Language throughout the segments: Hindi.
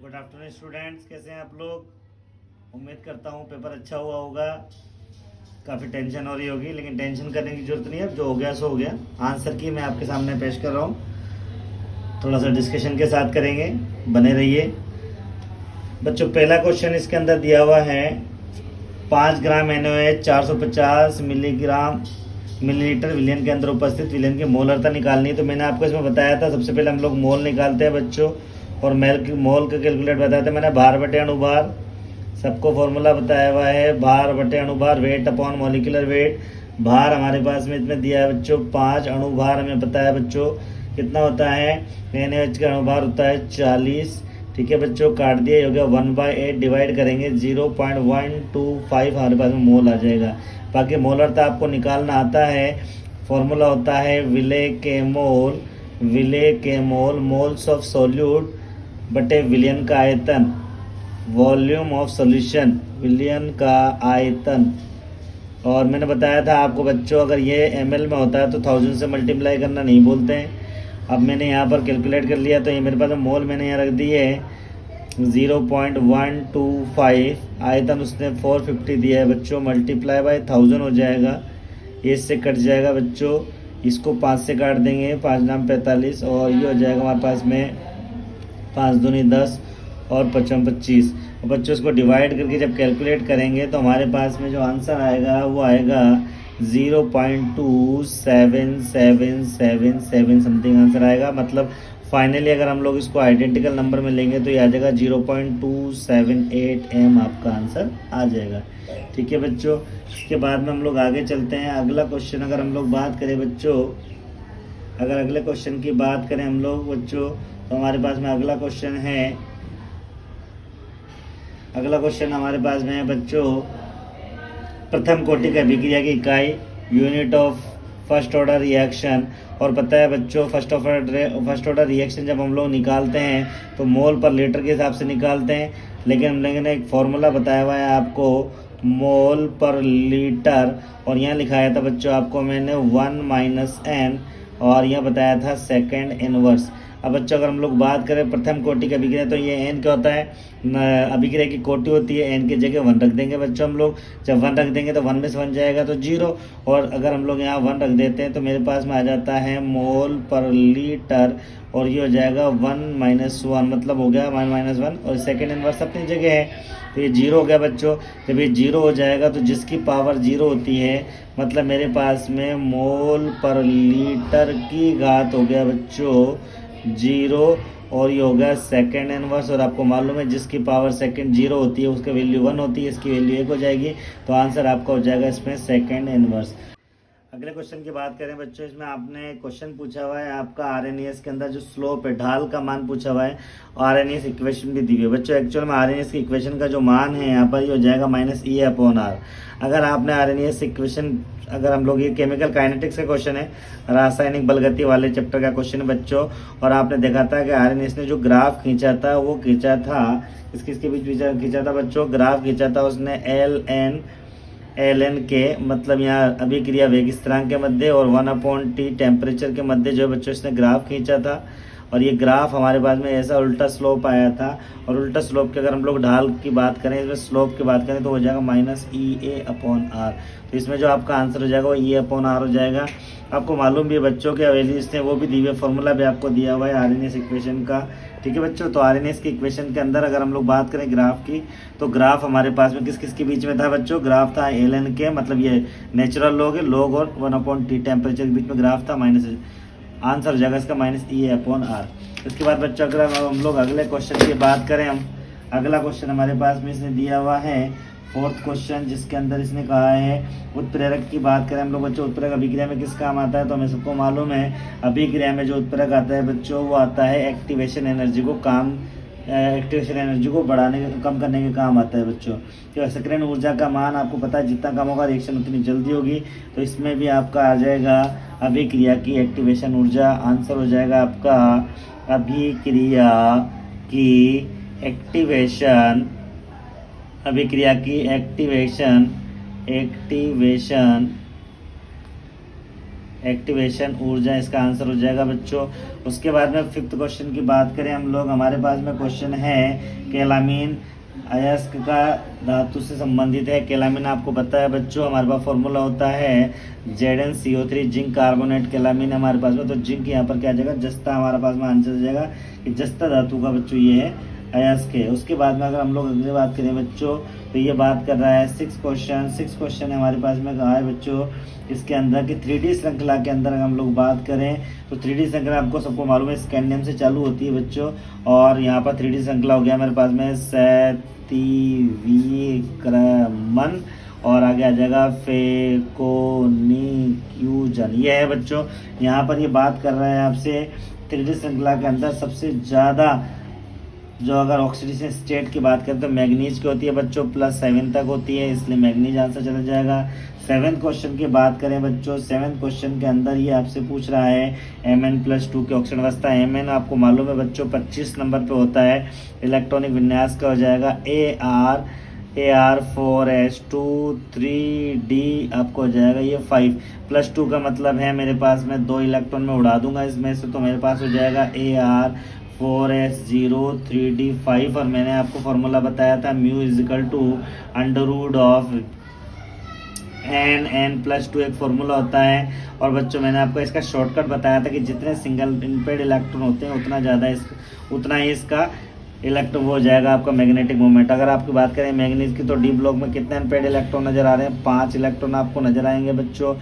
गुड आफ्टरनून स्टूडेंट्स, कैसे हैं आप लोग। उम्मीद करता हूँ पेपर अच्छा हुआ होगा। काफ़ी टेंशन हो रही होगी, लेकिन टेंशन करने की जरूरत नहीं है। जो हो गया सो हो गया। आंसर की मैं आपके सामने पेश कर रहा हूँ, थोड़ा सा डिस्कशन के साथ करेंगे, बने रहिए बच्चों। पहला क्वेश्चन इसके अंदर दिया हुआ है 5 ग्राम NaOH 450 मिलीलीटर विलियन के अंदर उपस्थित विलियन की मोलरता निकालनी है। तो मैंने आपको इसमें बताया था, सबसे पहले हम लोग मोल निकालते हैं बच्चों, और मोल का कैलकुलेट बताया था मैंने। भार बटे अणुभार, सबको फॉर्मूला बताया हुआ है। भार बटे अणुभार, वेट अपॉन मॉलिक्यूलर वेट। भार हमारे पास में इसमें दिया है बच्चों 5, अणुभार हमें पता है बच्चों कितना होता है। NaOH का अणुभार होता है 40। ठीक है बच्चों, काट दिया, हो गया 1/8, डिवाइड करेंगे 0.125 हमारे पास में मोल आ जाएगा। बाकी मोलरता आपको निकालना आता है, फॉर्मूला होता है विले के मोल, मोल्स ऑफ सोल्यूट बटे विलियन का आयतन, वॉल्यूम ऑफ सॉल्यूशन विलियन का आयतन। और मैंने बताया था आपको बच्चों, अगर ये ml में होता है तो 1000 से मल्टीप्लाई करना नहीं बोलते हैं। अब मैंने यहाँ पर कैलकुलेट कर लिया, तो ये मेरे पास मोल मैंने यहाँ रख दी है 0.125, आयतन उसने 450 दिया है बच्चों, मल्टीप्लाई बाय 1000 हो जाएगा। ये इससे कट जाएगा बच्चों, इसको 5 से काट देंगे, 5 नाम 45, और ये हो जाएगा हमारे पास में 5 दूनी 10 और 55 25। और बच्चों इसको डिवाइड करके जब कैलकुलेट करेंगे तो हमारे पास में जो आंसर आएगा वो आएगा 0.2777 समथिंग आंसर आएगा। मतलब फाइनली अगर हम लोग इसको आइडेंटिकल नंबर में लेंगे तो ये आ जाएगा 0.278 m आपका आंसर आ जाएगा। ठीक है बच्चों, इसके बाद में हम लोग आगे चलते हैं। अगला क्वेश्चन अगर हम लोग बात करें बच्चों, अगर अगले क्वेश्चन की बात करें हम लोग बच्चों, तो हमारे पास में अगला क्वेश्चन हमारे पास में है बच्चों, प्रथम कोटि का अभिक्रिया की इकाई, unit of first order reaction. और पता है बच्चों, फर्स्ट ऑर्डर रिएक्शन जब हम लोग निकालते हैं तो मोल पर लीटर के हिसाब से निकालते हैं, लेकिन हम लोगों ने एक फॉर्मूला बताया हुआ है आपको मोल पर लीटर, और यहाँ लिखाया था बच्चों आपको मैंने 1 - n, और यह बताया था सेकेंड इनवर्स। अब बच्चों अगर हम लोग बात करें प्रथम कोटि का अभिक्रिया, तो ये n क्या होता है, अभिक्रिया की कोटि होती है, n की जगह 1 रख देंगे बच्चों हम लोग। जब 1 रख देंगे तो 1 में से 1 जाएगा तो 0, और अगर हम लोग यहाँ 1 रख देते हैं तो मेरे पास में आ जाता है मोल पर लीटर, और ये हो जाएगा 1 - 1, मतलब हो गया 1 - 1, और सेकेंड इनवर्स अपनी जगह है, तो ये 0 हो गया बच्चों। जब ये 0 हो जाएगा तो जिसकी पावर 0 होती है, मतलब मेरे पास में मोल पर लीटर की घात हो गया बच्चों 0, और ये हो गया सेकेंड इनवर्स। और आपको मालूम है जिसकी पावर सेकेंड 0 होती है उसकी वैल्यू 1 होती है, इसकी वैल्यू 1 हो जाएगी, तो आंसर आपका हो जाएगा इसमें सेकेंड इनवर्स। अगले क्वेश्चन की बात करें बच्चों, इसमें आपने क्वेश्चन पूछा हुआ है आपका RNAS के अंदर जो स्लोप है, ढाल का मान पूछा हुआ है, और RNAS इक्वेशन भी दी हुई है बच्चों। एक्चुअल में RNAS की इक्वेशन का जो मान है यहाँ पर ये हो जाएगा -E/R। अगर आपने RNAS इक्वेशन, अगर हम लोग, ये केमिकल काइनेटिक्स का क्वेश्चन है, रासायनिक बलगति वाले चैप्टर का क्वेश्चन है बच्चों, और आपने देखा था कि RNAS ने जो ग्राफ खींचा था वो खींचा था इसके बीच खींचा था बच्चों, ग्राफ खींचा था उसने ln के, मतलब यहाँ अभिक्रिया वेग स्थिरांक के मध्य और 1/T टेम्परेचर के मध्य जो बच्चों इसने ग्राफ खींचा था। और ये ग्राफ हमारे पास में ऐसा उल्टा स्लोप आया था, और उल्टा स्लोप के अगर हम लोग ढाल की बात करें, इसमें स्लोप की बात करें तो हो जाएगा -EA/R। तो इसमें जो आपका आंसर हो जाएगा वो EA/R हो जाएगा। आपको मालूम भी है बच्चों के वैल्यूज ने वो भी दी हुई, फॉर्मूला भी आपको दिया हुआ है RNAS इक्वेशन का। ठीक है बच्चों, तो RNAS की इक्वेशन के अंदर अगर हम लोग बात करें ग्राफ की, तो ग्राफ हमारे पास में किस के बीच में था बच्चों, ग्राफ था ln के, मतलब ये नेचुरल लॉग है, लॉग और 1/T टेम्परेचर के बीच में ग्राफ था, आंसर हो जाएगा इसका -EA/R। इसके बाद बच्चों अगर हम लोग अगले क्वेश्चन की बात करें, हम अगला क्वेश्चन हमारे पास में इसने दिया हुआ है 4th क्वेश्चन, जिसके अंदर इसने कहा है उत्प्रेरक की बात करें हम लोग बच्चों, उत्प्रेरक अभिक्रिया में किस काम आता है, तो हमें सबको मालूम है अभिक्रिया में जो उत्प्रेरक आता है बच्चों वो आता है एक्टिवेशन एनर्जी को बढ़ाने, कम करने के काम आता है बच्चों। तो सक्रियण ऊर्जा का मान आपको पता है, जितना कम होगा रिएक्शन उतनी जल्दी होगी, तो इसमें भी आपका आ जाएगा अभिक्रिया की एक्टिवेशन ऊर्जा। आंसर हो जाएगा आपका अभिक्रिया की एक्टिवेशन एक्टिवेशन, ऊर्जा, इसका आंसर हो जाएगा बच्चों। उसके बाद में 5th क्वेश्चन की बात करें हम लोग, हमारे पास में क्वेश्चन है कैलामीन अयस्क का धातु से संबंधित है। कैलामीन आपको पता है बच्चों, हमारे पास फॉर्मूला होता है ZnCO3 जिंक कार्बोनेट। कैलामीन हमारे पास में, तो जिंक यहाँ पर क्या आ जाएगा, जस्ता हमारे पास में आंसर हो जाएगा कि जस्ता धातु का बच्चों ये है अयस्क है। उसके बाद में अगर हम लोग अगली बात करें बच्चों, तो ये बात कर रहा है 6 क्वेश्चन हमारे पास में कहा है बच्चों इसके अंदर कि 3D श्रृंखला के अंदर अगर हम लोग बात करें तो 3D श्रृंखला आपको सबको मालूम है स्कैंडियम से चालू होती है बच्चों। और यहाँ पर 3D श्रृंखला हो गया मेरे पास में सेतिविक्रमन और आगे आ जाएगा फेकोनिक्यूजन, ये है बच्चों। यहाँ पर ये बात कर रहा है आपसे 3D श्रृंखला के अंदर सबसे ज़्यादा जो अगर ऑक्सीडेशन स्टेट की बात करें तो मैग्नीज की होती है बच्चों, +7 तक होती है, इसलिए मैग्नीज आंसर चला जाएगा। 7th क्वेश्चन की बात करें बच्चों, 7th क्वेश्चन के अंदर ये आपसे पूछ रहा है Mn+2 की ऑक्सीजन अवस्था। Mn आपको मालूम है बच्चों 25 नंबर पे होता है। इलेक्ट्रॉनिक विन्यास का हो जाएगा Ar4s2 3D आपको हो जाएगा ये 5 +2 का मतलब है मेरे पास में 2 इलेक्ट्रॉन में उड़ा दूंगा इसमें से, तो मेरे पास हो जाएगा Ar4s0 3D5। और मैंने आपको फॉर्मूला बताया था μ √(n)(n+2) एक फार्मूला होता है। और बच्चों मैंने आपको इसका शॉर्टकट बताया था कि जितने सिंगल इनपेड इलेक्ट्रॉन होते हैं उतना ही इसका इलेक्ट्रॉन हो जाएगा आपका मैग्नेटिक मोमेंट। अगर आपकी बात करें मैग्नीज की तो डी ब्लॉक में कितने अनपेड इलेक्ट्रॉन नजर आ रहे हैं, 5 इलेक्ट्रॉन आपको नजर आएंगे बच्चों।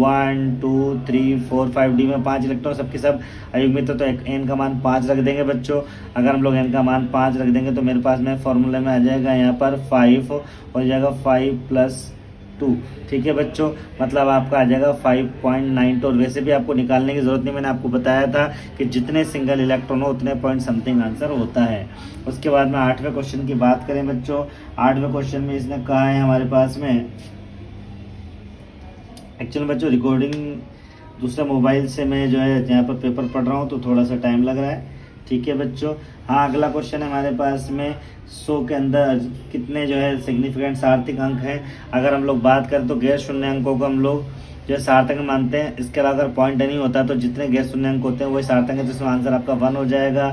1 2 3 4 5 डी में 5 इलेक्ट्रॉन सबके सब अयुग्मित, तो एन का मान 5 रख देंगे बच्चों। अगर हम लोग एन का मान 5 रख देंगे तो मेरे पास में फॉर्मूले में आ जाएगा यहाँ पर 5 हो जाएगा 5+2, ठीक है बच्चों, मतलब आपका आ जाएगा 5.92। और वैसे भी आपको निकालने की जरूरत नहीं, मैंने आपको बताया था कि जितने सिंगल इलेक्ट्रॉन हो उतने पॉइंट समथिंग आंसर होता है। उसके बाद में 8वें क्वेश्चन की बात करें बच्चों, 8वें क्वेश्चन में इसने कहा है हमारे पास में, एक्चुअली बच्चों रिकॉर्डिंग दूसरा मोबाइल से मैं जो है यहाँ पर पेपर पढ़ रहा हूँ तो थोड़ा सा टाइम लग रहा है, ठीक है बच्चों। हाँ, अगला क्वेश्चन है हमारे पास में 100 के अंदर कितने जो है सिग्निफिकेंट सार्थक अंक हैं। अगर हम लोग बात करें तो गैर शून्य अंकों को हम लोग जो है सार्थक मानते हैं। इसके अलावा अगर पॉइंट नहीं होता तो जितने गैर शून्य अंक होते हैं वही सार्थक है, तो इसमें आंसर आपका 1 हो जाएगा।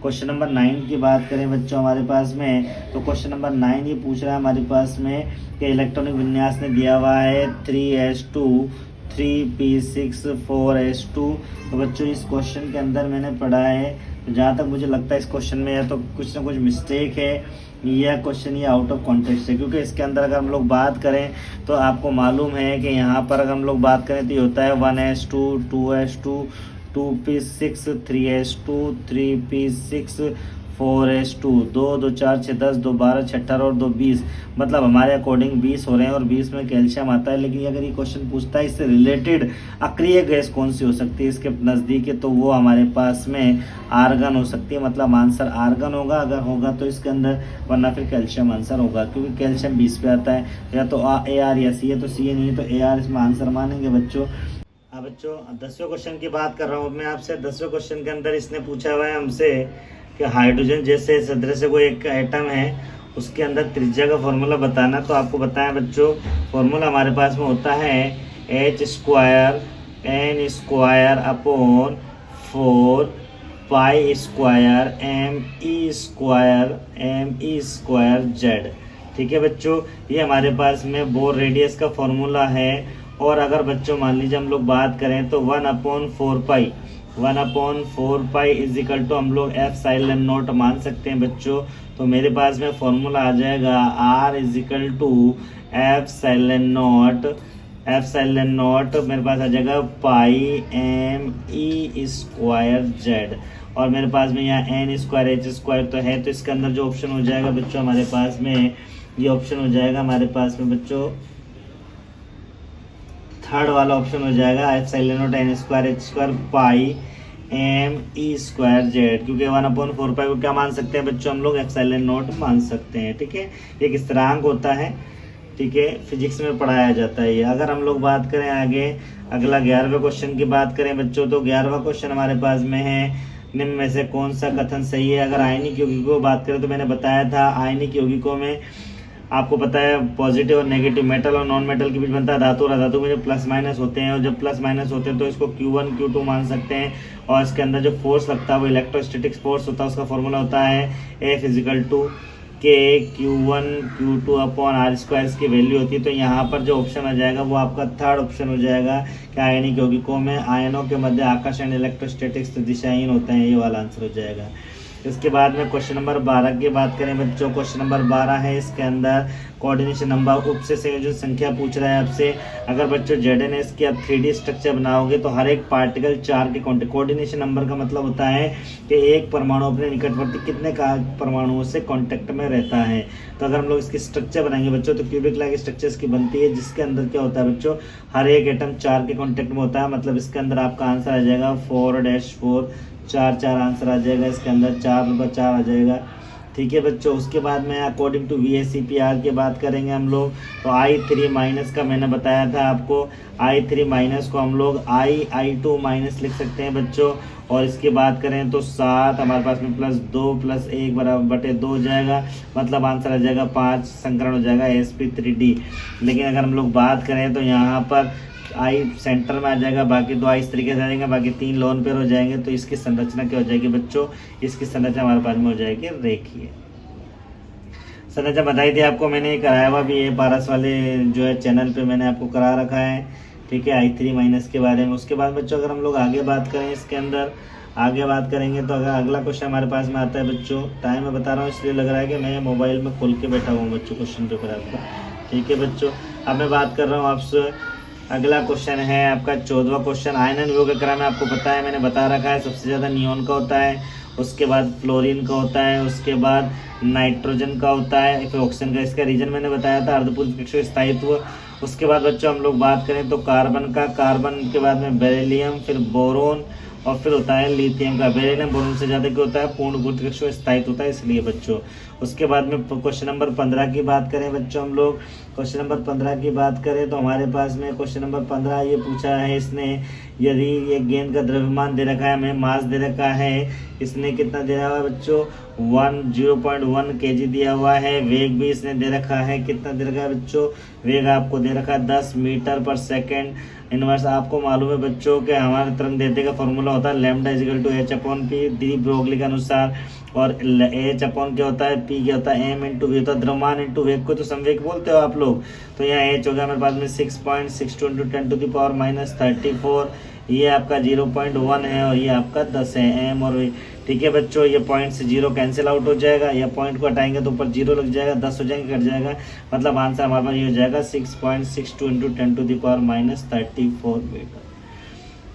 क्वेश्चन नंबर 9 की बात करें बच्चों हमारे पास में, तो क्वेश्चन नंबर 9 ये पूछ रहा है हमारे पास में कि इलेक्ट्रॉनिक विन्यास ने दिया हुआ है 3s2 3p6 4s2। तो बच्चों इस क्वेश्चन के अंदर मैंने पढ़ा है, तो जहाँ तक मुझे लगता है इस क्वेश्चन में या तो कुछ ना कुछ मिस्टेक है या क्वेश्चन ये आउट ऑफ कॉन्टेक्स्ट है, क्योंकि इसके अंदर अगर हम लोग बात करें तो आपको मालूम है कि यहाँ पर अगर हम लोग बात करें तो ये होता है 1s2 2s2 2p6 3s2 3p6 4s2 2 2 4 6 10 2 12 6 18 और 2 20, मतलब हमारे अकॉर्डिंग 20 हो रहे हैं और 20 में कैल्शियम आता है। लेकिन अगर ये क्वेश्चन पूछता है इससे रिलेटेड अक्रिय गैस कौन सी हो सकती है इसके नज़दीक है, तो वो हमारे पास में आर्गन हो सकती है, मतलब आंसर आर्गन होगा अगर होगा तो इसके अंदर, वरना फिर कैल्शियम आंसर होगा, क्योंकि कैल्शियम 20 पे आता है। या तो AR या C है, तो C नहीं है तो AR इसमें आंसर मानेंगे बच्चों। हाँ बच्चों, 10वें क्वेश्चन की बात कर रहा हूँ मैं आपसे। 10वें क्वेश्चन के अंदर इसने पूछा हुआ है हमसे कि हाइड्रोजन जैसे सदृश कोई एक एटम है उसके अंदर त्रिज्या का फॉर्मूला बताना। तो आपको बताएं बच्चों, फॉर्मूला हमारे पास में होता है h² n² अपॉन 4 π² me²z, ठीक है बच्चों। ये हमारे पास में बोर रेडियस का फॉर्मूला है। और अगर बच्चों मान लीजिए हम लोग बात करें तो 1/4 इज इक्वल टू हम लोग ε0 मान सकते हैं बच्चों। तो मेरे पास में फॉर्मूला आ जाएगा R इज इक्वल टू ε0 मेरे पास आ जाएगा πme²z। और मेरे पास में यहाँ n² h² तो है, तो इसके अंदर जो ऑप्शन हो जाएगा बच्चों हमारे पास में, ये ऑप्शन हो जाएगा हमारे पास में बच्चों थर्ड वाला ऑप्शन हो जाएगा ε0 n² h² πme²z, क्योंकि 1/4 को क्या मान सकते हैं बच्चों हम लोग ε0 मान सकते हैं, ठीक है। एक स्थिरांक होता है, ठीक है, फिजिक्स में पढ़ाया जाता है ये। अगर हम लोग बात करें आगे अगला 11वें क्वेश्चन की बात करें बच्चों, तो 11वां क्वेश्चन हमारे पास में है निम्न में से कौन सा कथन सही है। अगर आयनिक यौगिकों को बात करें तो मैंने बताया था आयनिक यौगिकों में आपको पता है पॉजिटिव और नेगेटिव, मेटल और नॉन मेटल के बीच बनता है धातु, और धातु में जो प्लस माइनस होते हैं, और जब प्लस माइनस होते हैं तो इसको Q1 Q2 मान सकते हैं। और इसके अंदर जो फोर्स लगता है वो इलेक्ट्रोस्टैटिक फोर्स होता है, उसका फॉर्मूला होता है F = K Q1 Q2 upon R²। इसकी वैल्यू होती है। तो यहाँ पर जो ऑप्शन आ जाएगा वो आपका थर्ड ऑप्शन हो जाएगा कि आयनिक यौगिकों में आयनों के मध्य आकर्षण इलेक्ट्रोस्टैटिक्स दिशाहीन होते हैं, ये वाला आंसर हो जाएगा। इसके बाद में क्वेश्चन नंबर 12 की बात करें बच्चों, क्वेश्चन नंबर 12 है, इसके अंदर कोऑर्डिनेशन नंबर उप से संयोजन संख्या पूछ रहा है आपसे। अगर बच्चों ZNS की आप 3D स्ट्रक्चर बनाओगे तो हर एक पार्टिकल 4 के कॉन्टेक्ट, कोऑर्डिनेशन नंबर का मतलब होता है कि एक परमाणु अपने निकटवर्ती कितने परमाणुओं से कॉन्टेक्ट में रहता है। तो अगर हम लोग इसकी स्ट्रक्चर बनाएंगे बच्चों तो क्यूबिक लाइक स्ट्रक्चर इसकी बनती है, जिसके अंदर क्या होता है बच्चों, हर एक एटम 4 के कॉन्टेक्ट में होता है। मतलब इसके अंदर आपका आंसर आ जाएगा 4-4, 4 आंसर आ जाएगा, इसके अंदर 4 आ जाएगा। ठीक है बच्चों, उसके बाद में अकॉर्डिंग टू VSEPR की बात करेंगे हम लोग, तो I3- का मैंने बताया था आपको, I3- को हम लोग I2- लिख सकते हैं बच्चों। और इसकी बात करें तो 7 हमारे पास में +2 + 1 /2 हो जाएगा, मतलब आंसर आ जाएगा 5, संकरण हो जाएगा sp3d। लेकिन अगर हम लोग बात करें तो यहाँ पर आई सेंटर में आ जाएगा, बाकी 2 आई इस तरीके से आ जाएंगे, बाकी 3 लोन पेयर हो जाएंगे। तो इसकी संरचना क्या हो जाएगी बच्चों, इसकी संरचना हमारे पास में हो जाएगी रेखीय। संरचना बताई थी आपको मैंने, कराया हुआ भी है पारस वाले जो है चैनल पे मैंने आपको करा रखा है। ठीक है, I3- के बारे में। उसके बाद बच्चों अगर हम लोग आगे बात करें, इसके अंदर आगे बात करेंगे तो अगर अगला क्वेश्चन हमारे पास में आता है बच्चों, टाइम मैं बता रहा हूँ इसलिए लग रहा है कि मैं मोबाइल में खोल के बैठा हुआ हूँ बच्चों क्वेश्चन पेपर आपका। ठीक है बच्चों, अब मैं बात कर रहा हूँ आपसे, अगला क्वेश्चन है आपका 14वां क्वेश्चन। आयनन विभव क्रम में आपको पता है, मैंने बता रखा है, सबसे ज़्यादा नियोन का होता है, उसके बाद फ्लोरीन का होता है, उसके बाद नाइट्रोजन का होता है, फिर ऑक्सीजन का। इसका रीजन मैंने बताया था, अर्धपूर्ण कक्षीय स्थायित्व। उसके बाद बच्चों हम लोग बात करें तो कार्बन का, कार्बन के बाद में बेरिलियम, फिर बोरोन, और फिर होता है लिथियम का। बेरिलियम बोरोन से ज़्यादा क्या होता है, पूर्ण गुरुत्व कक्षीय स्थायित्व होता है, इसलिए बच्चों। उसके बाद में क्वेश्चन नंबर 15 की बात करें बच्चों, हम लोग क्वेश्चन नंबर 15 की बात करें तो हमारे पास में क्वेश्चन नंबर 15 ये पूछा है इसने, यदि ये गेंद का द्रव्यमान दे रखा है, हमें मास दे रखा है, इसने कितना दे रहा है बच्चों, 0.1 kg दिया हुआ है। वेग भी इसने दे रखा है, कितना दे रखा है बच्चों, वेग आपको दे रखा है 10 मीटर/सेकेंड इनवर्स। आपको मालूम है बच्चों कि हमारे तरंग दैर्ध्य का फॉर्मूला होता है λ h/p, डी ब्रोगली के अनुसार। और h क्या होता है, p क्या होता है, m × v होता है, द्रव्यमान × वेग को तो संवेग बोलते हो आप लोग। तो यहाँ h हो गया मेरे पास में 6.62 × 10⁻34, ये आपका 0.1 है और ये आपका 10 है, m और v। ठीक है बच्चों, ये पॉइंट से 0 कैंसिल आउट हो जाएगा, या पॉइंट को हटाएंगे तो ऊपर 0 लग जाएगा, 10 हो जाएंगे, कट जाएगा, मतलब आंसर हमारे पास ये हो जाएगा 6.62 × 10⁻34 मीटर।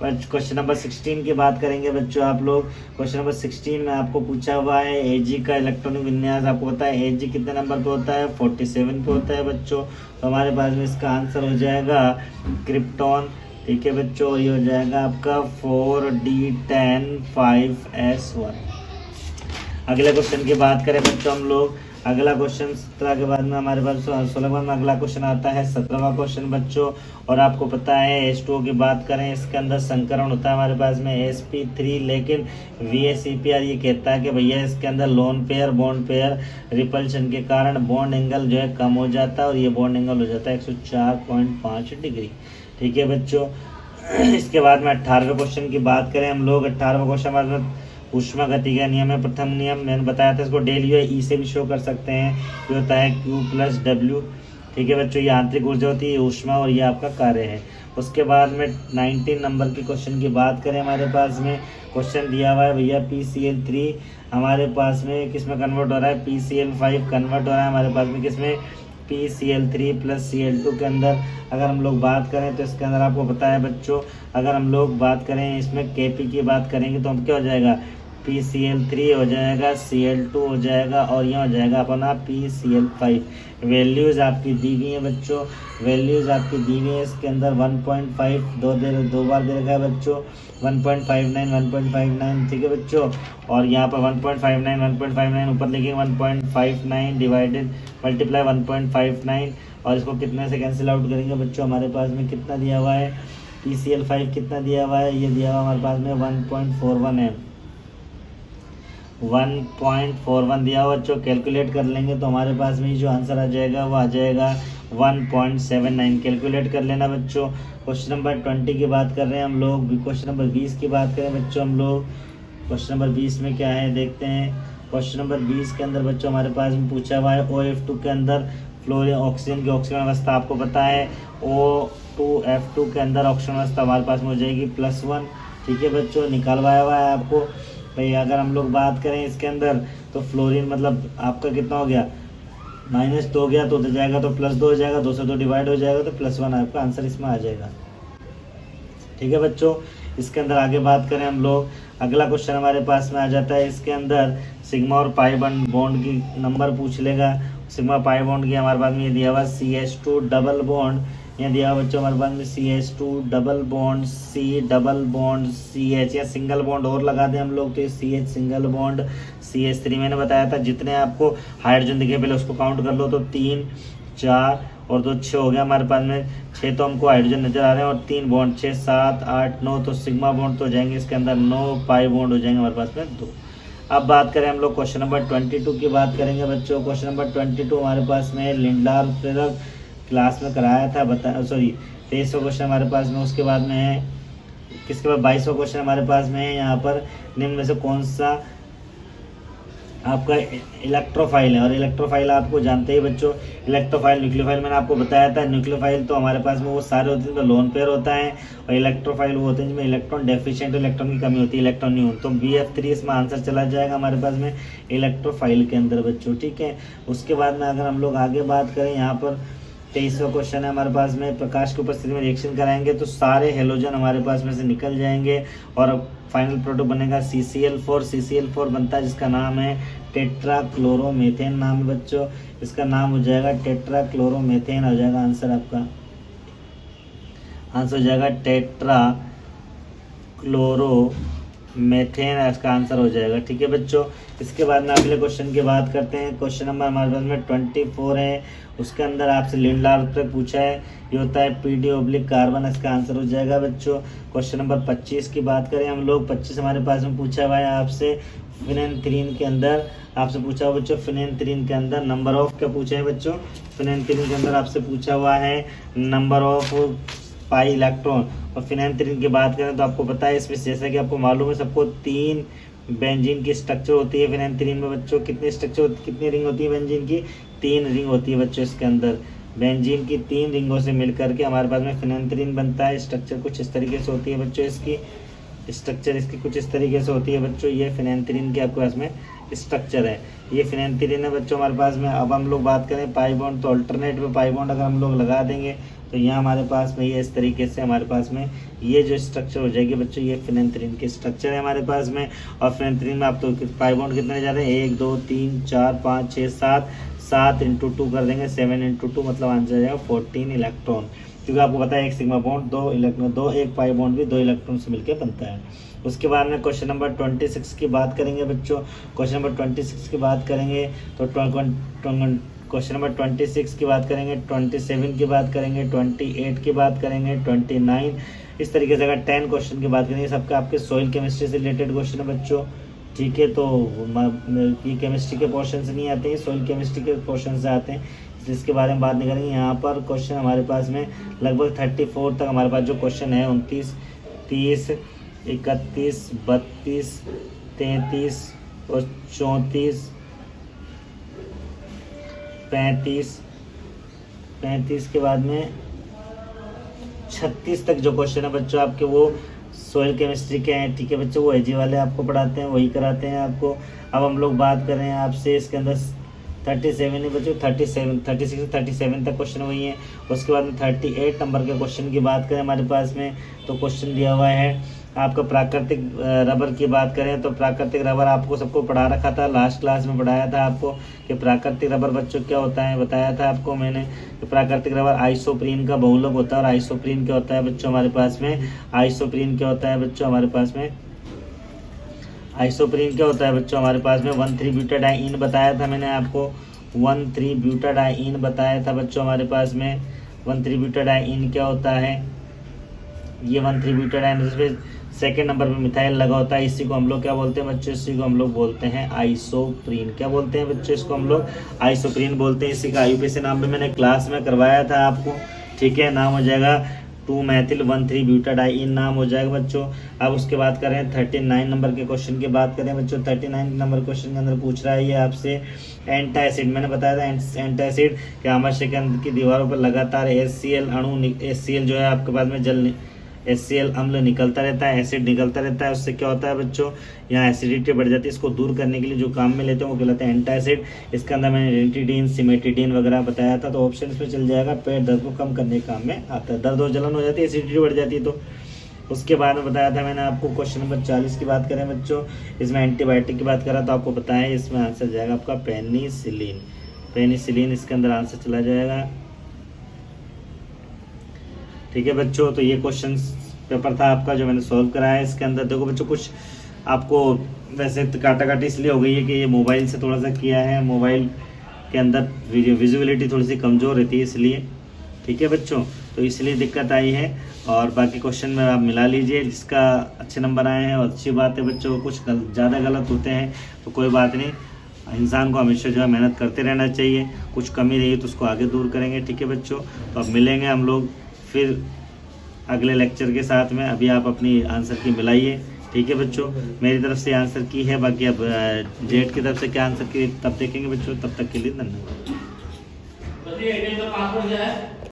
क्वेश्चन नंबर 16 की बात करेंगे बच्चों आप लोग। क्वेश्चन नंबर 16 में आपको पूछा हुआ है Ag का इलेक्ट्रॉनिक विन्यास। आपको पता है Ag कितने नंबर पे होता है, 47 पे होता है बच्चों। तो हमारे पास में इसका आंसर हो जाएगा क्रिप्टॉन। ठीक है बच्चों, ये हो जाएगा आपका 4d10 5s1। अगले क्वेश्चन की बात करें बच्चों हम लोग, अगला क्वेश्चन 17 के बाद में हमारे पास 16वां में अगला क्वेश्चन आता है 17वां क्वेश्चन बच्चों। और आपको पता है H2O की बात करें, इसके अंदर संकरण होता है हमारे पास में sp3, लेकिन VSEPR ये कहता है कि भैया इसके अंदर lone pair bond pair repulsion के कारण बॉन्ड एंगल जो है कम हो जाता है, और ये बॉन्ड एंगल हो जाता है 104.5 डिग्री। ठीक है बच्चों, इसके बाद में 18वें क्वेश्चन की बात करें हम लोग। 18वां क्वेश्चन हमारे पास ऊष्मा गति का नियम है। प्रथम नियम मैंने बताया था, इसको डेल यू ई से भी शो कर सकते हैं, ये होता है Q+W। ठीक है बच्चों, ये आंतरिक ऊर्जा होती है, ऊष्मा, और ये आपका कार्य है। उसके बाद में 19 नंबर के क्वेश्चन की बात करें, हमारे पास में क्वेश्चन दिया हुआ है भैया PCl3 हमारे पास में किस में कन्वर्ट हो रहा है, PCl5 कन्वर्ट हो रहा है हमारे पास में किस में, PCl3 + Cl2 के अंदर। अगर हम लोग बात करें तो इसके अंदर आपको पता है बच्चों, अगर हम लोग बात करें इसमें Kp की बात करेंगे तो हम क्या हो जाएगा, PCl3 हो जाएगा, Cl2 हो जाएगा, और यहाँ हो जाएगा अपना PCl5। वैल्यूज़ आपकी दी गई है बच्चों, वैल्यूज़ आपकी दी गई है। इसके अंदर 1.5 दो बार दे रखा है बच्चों, 1.59 1.59। ठीक है बच्चों, और यहाँ पर 1.59 ऊपर लिखेंगे 1.59 डिवाइडेड मल्टीप्लाई 1.59, और इसको कितने से कैंसिल आउट करेंगे बच्चों, हमारे पास में कितना दिया हुआ है, PCl5 कितना दिया हुआ है, ये दिया हुआ हमारे पास में 1.41 है, 1.41 दिया हुआ बच्चों, कैलकुलेट कर लेंगे तो हमारे पास में जो आंसर आ जाएगा वो आ जाएगा 1.79। कैलकुलेट कर लेना बच्चों। क्वेश्चन नंबर 20 की बात कर रहे हैं हम लोग। क्वेश्चन नंबर 20 की बात करें बच्चों हम लोग, क्वेश्चन नंबर 20 में क्या है देखते हैं। क्वेश्चन नंबर 20 के अंदर बच्चों हमारे पास में पूछा हुआ है OF2 के अंदर फ्लोरीन ऑक्सीजन की ऑक्सीजन अवस्था आपको पता है O2F2 के अंदर ऑक्सीजन अवस्था हमारे पास में हो जाएगी +1। ठीक है बच्चों, निकालवाया हुआ है आपको भाई। अगर हम लोग बात करें इसके अंदर तो फ्लोरीन मतलब आपका कितना हो गया, -2 हो गया तो जाएगा तो +2 हो जाएगा, 2 से 2 डिवाइड हो जाएगा तो +1 आपका आंसर इसमें आ जाएगा। ठीक है बच्चों, इसके अंदर आगे बात करें हम लोग, अगला क्वेश्चन हमारे पास में आ जाता है। इसके अंदर सिग्मा और पाई बॉन्ड की नंबर पूछ लेगा। सिग्मा पाई बॉन्ड की हमारे पास में ये दिया हुआ CH2 डबल बॉन्ड, यहाँ दिया हुआ बच्चों हमारे पास में CH2 double bond C double bond CH, या सिंगल बॉन्ड और लगा दें हम लोग तो CH सिंगल बॉन्ड CH3। मैंने बताया था जितने आपको हाइड्रोजन दिखे पहले उसको काउंट कर लो तो 3 4 और 2 6 हो गया हमारे पास में। 6 तो हमको हाइड्रोजन नजर आ रहे हैं और 3 बॉन्ड 6 7 8 9, तो सिग्मा बॉन्ड तो हो जाएंगे इसके अंदर 9, पाई बॉन्ड हो जाएंगे हमारे पास में 2। अब बात करें हम लोग क्वेश्चन नंबर 22 की बात करेंगे बच्चों। क्वेश्चन नंबर 22 हमारे पास में लिंडार प्रेरक क्लास में कराया था, 23वां क्वेश्चन हमारे पास में। उसके बाद में है किसके बाद 22वां क्वेश्चन हमारे पास में है। यहाँ पर निम्न में से कौन सा आपका इलेक्ट्रोफाइल है, और इलेक्ट्रोफाइल आपको जानते ही बच्चों, इलेक्ट्रोफाइल न्यूक्लियोफाइल मैंने आपको बताया था। न्यूक्लियोफाइल तो हमारे पास में वो सारे होते हैं जिनमें लोन पेयर होता है, और इलेक्ट्रोफाइल वो होते हैं जिनमें इलेक्ट्रॉन डेफिशिएंट इलेक्ट्रॉन की कमी होती है, इलेक्ट्रॉन न्यून। तो BF3 इसमें आंसर चला जाएगा हमारे पास में इलेक्ट्रोफाइल के अंदर बच्चों। ठीक है, उसके बाद में अगर हम लोग आगे बात करें, यहाँ पर 23वां क्वेश्चन है हमारे पास में, प्रकाश की उपस्थिति में रिएक्शन कराएंगे तो सारे हेलोजन हमारे पास में से निकल जाएंगे और फाइनल प्रोडक्ट बनेगा CCl4। CCl4 बनता है जिसका नाम है टेट्राक्लोरोमेथेन नाम है बच्चों, इसका नाम हो जाएगा टेट्राक्लोरोमेथेन हो जाएगा आंसर आपका। आंसर हो जाएगा टेट्राक्लोरोमेथेन, इसका आंसर हो जाएगा। ठीक है बच्चों, इसके बाद में अगले क्वेश्चन की बात करते हैं। क्वेश्चन नंबर हमारे पास में 24 है, उसके अंदर आपसे लिंडार तक पूछा है, ये होता है PD-कार्बन, इसका आंसर हो जाएगा बच्चों। क्वेश्चन नंबर 25 की बात करें हम लोग, 25 हमारे पास में पूछा हुआ है आपसे फिनेंथ्रीन के अंदर, आपसे पूछा हुआ बच्चों फिनेंथ्रीन के अंदर नंबर ऑफ क्या पूछा है बच्चों, फिनेंथ्रीन के अंदर आपसे पूछा हुआ है नंबर ऑफ पाई इलेक्ट्रॉन। और फिनेंथ्रीन की बात करें तो आपको पता है इसमें, जैसा कि आपको मालूम है सबको, 3 बेंजीन की स्ट्रक्चर होती है फिनेंथ्रीन में बच्चों। कितनी स्ट्रक्चर कितनी रिंग होती है बेंजीन की, 3 रिंग होती है बच्चों इसके अंदर। बेंजीन की 3 रिंगों से मिलकर के हमारे पास में फिनेंथ्रीन बनता है। स्ट्रक्चर कुछ इस तरीके से होती है बच्चों, इसकी स्ट्रक्चर इसकी कुछ इस तरीके से होती है बच्चों। ये फिनेंथ्रीन के आपके पास में स्ट्रक्चर है, ये फिनेंथ्रीन है बच्चों हमारे पास में। अब हम लोग बात करें पाई बॉन्ड, तो अल्टरनेट में पाई बॉन्ड अगर हम लोग लगा देंगे तो यहाँ हमारे पास में ये इस तरीके से हमारे पास में ये जो स्ट्रक्चर हो जाएगी बच्चों, ये फिनेंथ्रीन की स्ट्रक्चर है हमारे पास में। और फिनेंथ्रीन में आप तो पाई बॉन्ड कितने जा रहे हैं, 1 2 3 4 5 6 7, 7 × 2 कर देंगे, 7 × 2 मतलब आंसर आ जाएगा 14 इलेक्ट्रॉन, क्योंकि आपको पता है एक सिग्मा बॉन्ड 2 इलेक्ट्रॉन, 2 एक पाई बॉन्ड भी 2 इलेक्ट्रॉन से मिलकर बनता है। उसके बाद में क्वेश्चन नंबर 26 की बात करेंगे बच्चों। क्वेश्चन नंबर 26 की बात करेंगे तो क्वेश्चन नंबर 26 की बात करेंगे, 27 की बात करेंगे, 28 की बात करेंगे, 29, इस तरीके से अगर 10 क्वेश्चन की बात करेंगे, सबका आपके सॉइल केमिस्ट्री से रिलेटेड क्वेश्चन है बच्चों। ठीक है, तो ये केमिस्ट्री के पोर्शन से नहीं आते हैं, सॉइल केमिस्ट्री के पोर्शन से आते हैं, जिसके बारे में बात नहीं करेंगे। यहाँ पर क्वेश्चन हमारे पास में लगभग 34 तक हमारे पास जो क्वेश्चन है, 29 30 31 32 33 और 34 35 के बाद में 36 तक जो क्वेश्चन है बच्चों आपके, वो सॉइल केमिस्ट्री के हैं। ठीक है बच्चों, वो एजी वाले आपको पढ़ाते हैं, वही कराते हैं आपको। अब हम लोग बात कर रहे हैं आपसे इसके अंदर 37 है बच्चों, 36 से 37 तक क्वेश्चन वही है। उसके बाद में 38 नंबर के क्वेश्चन की बात करें हमारे पास में, तो क्वेश्चन दिया हुआ है आपका प्राकृतिक रबर की बात करें तो प्राकृतिक रबर आपको सबको पढ़ा रखा था, लास्ट क्लास में पढ़ाया था आपको कि प्राकृतिक रबर बच्चों क्या होता है, बताया था आपको मैंने कि प्राकृतिक रबर आइसोप्रीन का बहुलक होता है। और आइसोप्रीन क्या होता है बच्चों हमारे पास में, आइसोप्रीन क्या होता है बच्चों हमारे पास में, आइसोप्रीन क्या होता है बच्चों हमारे पास में 1,3-ब्यूटाडाइईन बताया था मैंने आपको, 1,3-ब्यूटाडाइईन बताया था बच्चों हमारे पास में। 1,3-ब्यूटाडाइईन क्या होता है, ये 1,3-ब्यूटाडाइईन सेकंड नंबर पर मिथाइल लगा होता है, इसी को हम लोग क्या बोलते हैं बच्चों, इसी को हम लोग बोलते हैं आइसोप्रीन। क्या बोलते हैं बच्चों, इसको हम लोग आइसोप्रीन बोलते हैं। इसी का IUPAC नाम भी मैंने क्लास में करवाया था आपको, ठीक है। नाम हो जाएगा 2-methyl-1,3-butadiene नाम हो जाएगा बच्चों। अब उसके बाद करें 39 नंबर के क्वेश्चन की बात करें बच्चों। 39 नंबर क्वेश्चन के अंदर पूछ रहा है ये आपसे एंटासिड। मैंने बताया था एंटासिड कि आमाशय के अंदर की दीवारों पर लगातार HCl अणु HCl जो है आपके पास में जल HCl अम्ल निकलता रहता है, एसिड निकलता रहता है। उससे क्या होता है बच्चों, यहाँ एसिडिटी बढ़ जाती है। इसको दूर करने के लिए जो काम में लेते हैं वो कहलाते हैं एंटासिड। इसके अंदर मैंने रेटिडीन, सिमेटिडीन वगैरह बताया था, तो ऑप्शन इसमें चल जाएगा। पेट दर्द को कम करने के काम में आता है, दर्द और जलन हो जाती है, एसिडिटी बढ़ जाती है। तो उसके बाद में बताया था मैंने आपको क्वेश्चन नंबर 40 की बात करें बच्चों, इसमें एंटीबायोटिक की बात करा तो आपको बताया इसमें आंसर जाएगा आपका पेनिसिलिन। पेनिसिलिन इसके अंदर आंसर चला जाएगा, ठीक है बच्चों। तो ये क्वेश्चन पेपर था आपका जो मैंने सॉल्व कराया। इसके अंदर देखो बच्चों कुछ आपको वैसे काटा काटी इसलिए हो गई है कि ये मोबाइल से थोड़ा सा किया है, मोबाइल के अंदर विजुअलिटी थोड़ी सी कमज़ोर रहती है इसलिए, ठीक है बच्चों। तो इसलिए दिक्कत आई है, और बाकी क्वेश्चन में आप मिला लीजिए, जिसका अच्छे नंबर आए हैं और अच्छी बात है बच्चों। कुछ ज़्यादा गलत होते हैं तो कोई बात नहीं, इंसान को हमेशा जो है मेहनत करते रहना चाहिए। कुछ कमी रही तो उसको आगे दूर करेंगे, ठीक है बच्चों। तो अब मिलेंगे हम लोग फिर अगले लेक्चर के साथ में। अभी आप अपनी आंसर की मिलाइए, ठीक है बच्चों। मेरी तरफ से आंसर की है, बाकी अब जेड की तरफ से क्या आंसर की तब देखेंगे बच्चों। तब तक के लिए धन्यवाद।